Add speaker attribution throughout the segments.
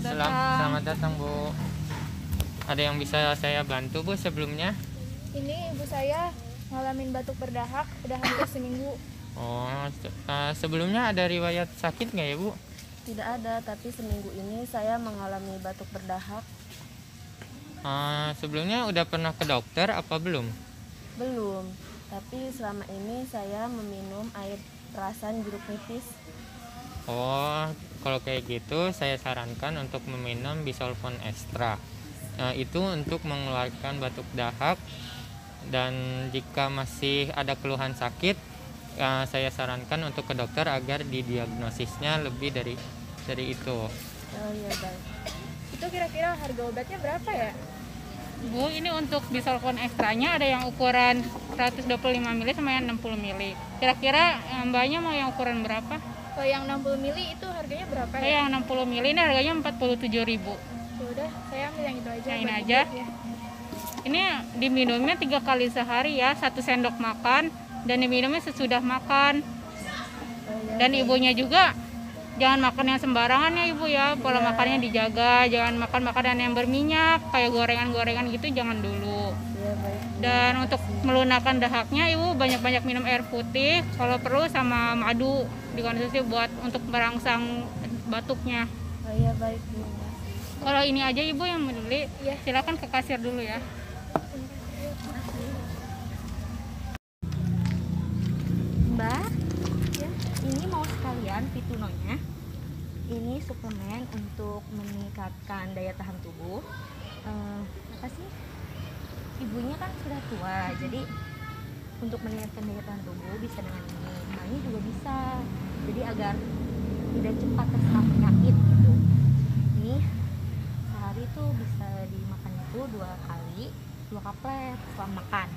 Speaker 1: Selamat datang Bu. Ada yang bisa saya bantu Bu sebelumnya?
Speaker 2: Ini ibu saya ngalamin batuk berdahak udah hampir seminggu.
Speaker 1: Oh, sebelumnya ada riwayat sakit nggak ya Bu?
Speaker 3: Tidak ada, tapi seminggu ini saya mengalami batuk berdahak.
Speaker 1: Sebelumnya udah pernah ke dokter apa belum?
Speaker 3: Belum, tapi selama ini saya meminum air perasan jeruk nipis.
Speaker 1: Oh, kalau kayak gitu saya sarankan untuk meminum Bisolfon Extra. Itu untuk mengeluarkan batuk dahak, dan jika masih ada keluhan sakit, saya sarankan untuk ke dokter agar didiagnosisnya lebih dari itu.
Speaker 3: Oh iya, baik.
Speaker 2: Itu kira-kira harga obatnya berapa ya?
Speaker 4: Bu, ini untuk Bisolfon Extranya ada yang ukuran 125 ml sama yang 60 ml. Kira-kira mbaknya mau yang ukuran berapa?
Speaker 2: Kalau yang 60 ml itu harganya berapa ya?
Speaker 4: Yang 60 ml ini harganya 47.000.
Speaker 2: Ya udah, saya ambil yang itu aja.
Speaker 4: Yang ini aja.
Speaker 2: Ya.
Speaker 4: Ini diminumnya 3 kali sehari ya, 1 sendok makan, dan diminumnya sesudah makan. Dan ibunya juga jangan makan yang sembarangan ya ibu ya, pola makannya dijaga, jangan makan makanan yang berminyak, kayak gorengan-gorengan gitu jangan dulu. Dan untuk melunakkan dahaknya ibu banyak-banyak minum air putih, kalau perlu sama madu dikonsumsi buat untuk merangsang batuknya.
Speaker 3: Oh iya, baik Bu.
Speaker 4: Kalau ini aja ibu yang beli,
Speaker 2: Ya.
Speaker 4: silakan ke kasir dulu ya.
Speaker 3: Mbak, ya, ini mau sekalian Pitunonya. Ini suplemen untuk meningkatkan daya tahan tubuh. Apa sih? Ibunya kan sudah tua, jadi untuk meningkatkan daya tahan tubuh bisa dengan ini. Mbaknya juga bisa, jadi agar tidak cepat terserang penyakit gitu. Ini sehari tuh bisa dimakan itu 2 kali, 2 kaplet setelah makan.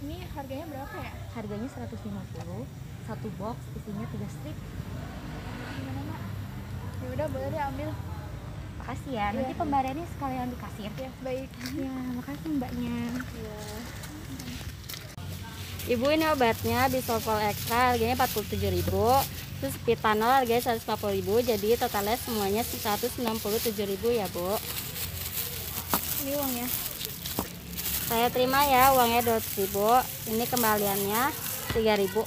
Speaker 2: Ini harganya berapa ya?
Speaker 3: Harganya 150, 1 box isinya 3 strip.
Speaker 2: Gimana Mak? Ya udah, boleh deh ambil.
Speaker 3: Makasih ya, nanti pemberiannya sekalian di kasir.
Speaker 2: Ya, baik.
Speaker 3: Ya, makasih mbaknya.
Speaker 2: Ya.
Speaker 3: Ibu, ini obatnya Bisolfon Extra harganya 47.000. Terus Pitanol harganya 140.000. Jadi totalnya semuanya 197.000 ya Bu.
Speaker 2: Ini uangnya.
Speaker 3: Saya terima ya uangnya 200.000. Ini kembaliannya 3.000.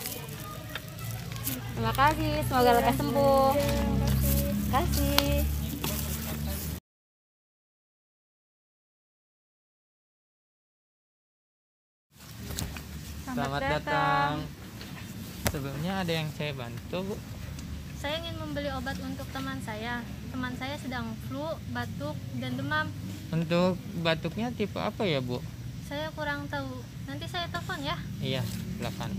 Speaker 3: Terima kasih, semoga lekas sembuh.
Speaker 2: Ya, makasih.
Speaker 3: Terima kasih.
Speaker 1: Selamat datang. Sebelumnya ada yang saya bantu Bu?
Speaker 5: Saya ingin membeli obat untuk teman saya. Teman saya sedang flu, batuk, dan demam.
Speaker 1: Untuk batuknya tipe apa ya Bu?
Speaker 5: Saya kurang tahu. Nanti saya telepon ya.
Speaker 1: Iya, silakan.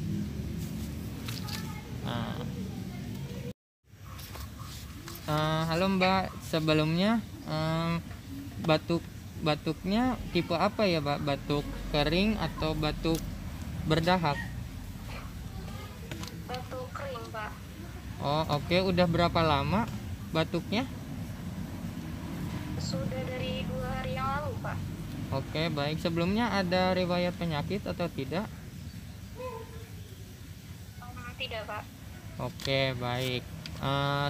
Speaker 1: Halo Mbak, sebelumnya batuknya tipe apa ya Mbak? Batuk kering atau batuk berdahak?
Speaker 5: Batuk kering, Pak.
Speaker 1: Oh oke. Udah berapa lama batuknya?
Speaker 5: Sudah dari 2 hari yang lalu, Pak.
Speaker 1: Oke, baik. Sebelumnya ada riwayat penyakit atau tidak?
Speaker 5: Tidak, Pak.
Speaker 1: Oke, baik.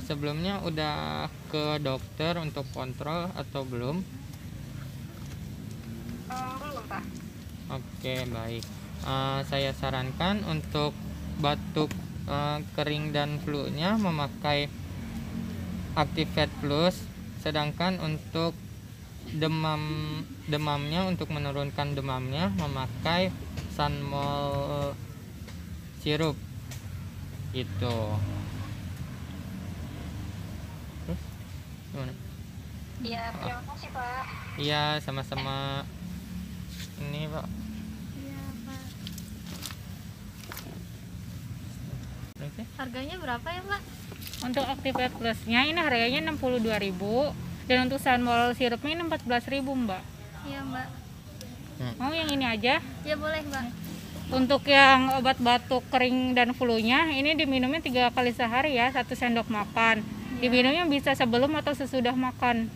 Speaker 1: Sebelumnya udah ke dokter untuk kontrol atau belum?
Speaker 5: Belum, Pak.
Speaker 1: Oke, baik. Saya sarankan untuk batuk kering dan flu-nya memakai Activate Plus, sedangkan untuk demamnya, untuk menurunkan demamnya memakai Sunmol sirup gitu. Terus gimana?
Speaker 5: Iya, terima kasih, Pak.
Speaker 1: Iya, sama-sama. Ini Pak.
Speaker 5: Iya, Pak.
Speaker 1: Oke.
Speaker 5: Harganya berapa ya, Pak?
Speaker 4: Untuk Activate Plusnya ini harganya 62.000, dan untuk Sunmol sirupnya ini 14.000 Mbak.
Speaker 5: Iya, Mbak.
Speaker 4: Mau yang ini aja?
Speaker 5: Ya boleh, Mbak.
Speaker 4: Untuk yang obat batuk kering dan flu-nya ini diminumnya 3 kali sehari ya, 1 sendok makan. Diminumnya bisa sebelum atau sesudah makan.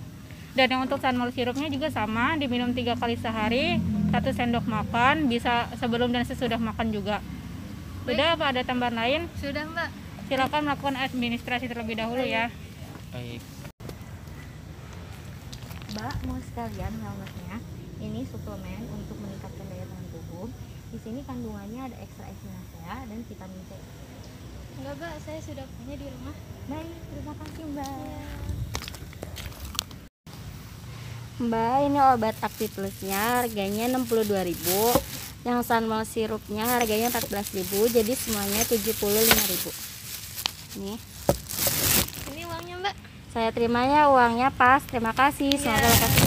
Speaker 4: Dan yang untuk Sunmol sirupnya juga sama, diminum 3 kali sehari, 1 sendok makan, bisa sebelum dan sesudah makan juga. Sudah apa ada tambahan lain?
Speaker 5: Sudah, Mbak.
Speaker 4: Silakan melakukan administrasi terlebih dahulu ya.
Speaker 1: Baik.
Speaker 3: Mbak mau sekalian wellnessnya. Ini suplemen untuk meningkatkan daya tahan tubuh. Di sini kandungannya ada ekstra echinacea dan vitamin C.
Speaker 5: Enggak, Mbak, saya sudah punya di rumah.
Speaker 3: Baik, terima kasih Mbak.
Speaker 5: Ya.
Speaker 6: Mbak, ini obat Akti Plusnya harganya 62.000. Yang Sunmol sirupnya harganya 14.000. Jadi semuanya 75.000. Nih,
Speaker 5: Ini uangnya, Mbak.
Speaker 6: saya terima ya uangnya pas. Terima kasih. Semoga lekas